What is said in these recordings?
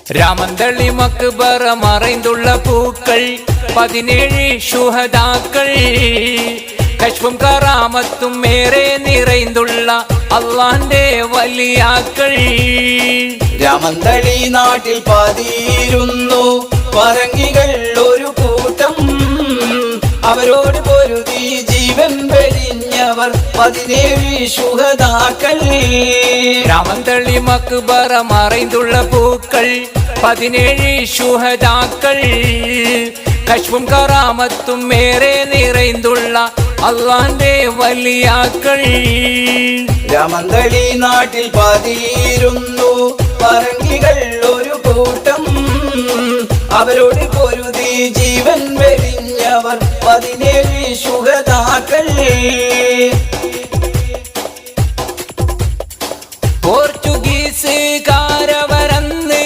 രാമന്തളി മക്ബറ മറൈന്തുള്ള പൂക്കൾ 17 ശുഹദാക്കൾ കശ്ഫും കറാമത്തും മേറെ നിറൈന്തുള്ള അല്ലാഹുവിന്റെ വലിയാക്കൾ രാമന്തളി നാട്ടിൽ പതിയിരുന്നു പറങ്കികൾ ഒരു കൂട്ടം അവരോട് പൊരുതി ജീവൻ വെടിഞ്ഞവർ 17 ശുഹദാക്കൾ രാമന്തളി മക്ബറ മറൈന്തുള്ള പൂക്കൾ 17 ശുഹദാക്കൾ കശ്ഫും കറാമത്തും മേറെ നിറൈന്തുള്ള അല്ലാഹുവിന്റെ വലിയാക്കൾ രാമന്തളി നാട്ടിൽ പതിയിരുന്നു പറങ്കികൾ ഒരു കൂട്ടം അവരോട് പൊരുതി ജീവൻ വെടിഞ്ഞവർ 17 ശുഹദാക്കൾ പോർച്ചുഗീസുകാരവരന്ന്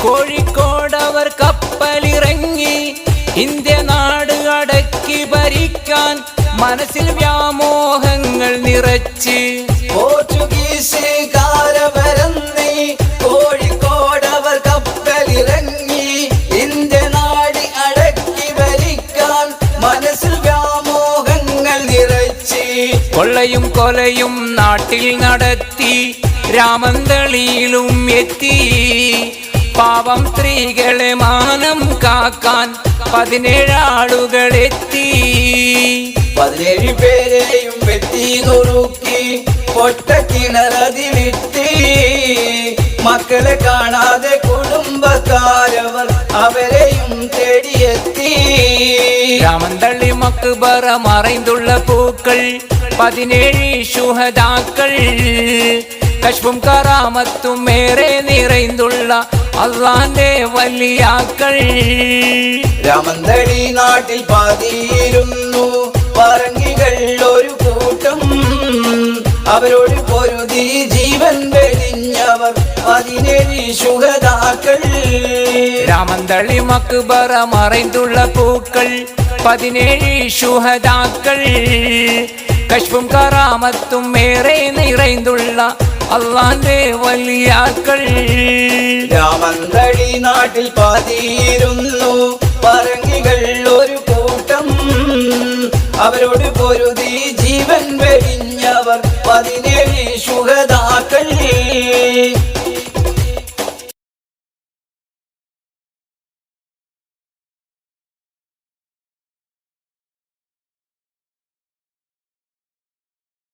കോഴിക്കോടവർ കപ്പലിറങ്ങി ഇന്ത്യ നാട് അടക്കി ഭരിക്കാൻ മനസ്സിൽ വ്യാമോഹങ്ങൾ നിറച്ച് പോർച്ചുഗീസുകാരവരന്ന് കോഴിക്കോടവർ കപ്പലിറങ്ങി ഇന്ത്യ നാട് അടക്കി ഭരിക്കാൻ മനസ്സിൽ വ്യാമോഹങ്ങൾ നിറച്ച് കൊള്ളയും കൊലയും നാട്ടിൽ നടത്തി രാമന്തളിയിലും എത്തി പാവം സ്ത്രീകളെ മാനം കാക്കാൻ 17 ആളുകളെത്തി 17 പേരെയും വെട്ടി നുറുക്കി പൊട്ടക്കിണറതിലിട്ടി മക്കളെ കാണാതെ കുടുംബക്കാരവർ അവരെയും തേടിയെത്തി രാമന്തളി മക്ബറ മറൈന്തുള്ള പൂക്കൾ 17 ശുഹദാക്കൾ കശ്ഫും കറാമത്തും മേറെ നിറൈന്തുള്ള അല്ലാഹുവിന്റെ വലിയാക്കൾ രാമന്തളി നാട്ടിൽ പതിയിരുന്നു പറങ്കികൾ ഒരു കൂട്ടം അവരോട് പൊരുതി ജീവൻ വെടിഞ്ഞവർ 17 ശുഹദാക്കൾ രാമന്തളി മക്ബറ മറൈന്തുള്ള പൂക്കൾ 17 ശുഹദാക്കൾ കശ്ഫും കറാമത്തും മേറെ നിറൈന്തുള്ള അല്ലാഹുവിന്റെ വലിയാക്കൾ രാമന്തളി നാട്ടിൽ പതിയിരുന്നു പറങ്കികൾ ഒരു കൂട്ടം അവരോട് പൊരുതി ജീവൻ വെടിഞ്ഞവർ 17 ശുഹദാക്കൾ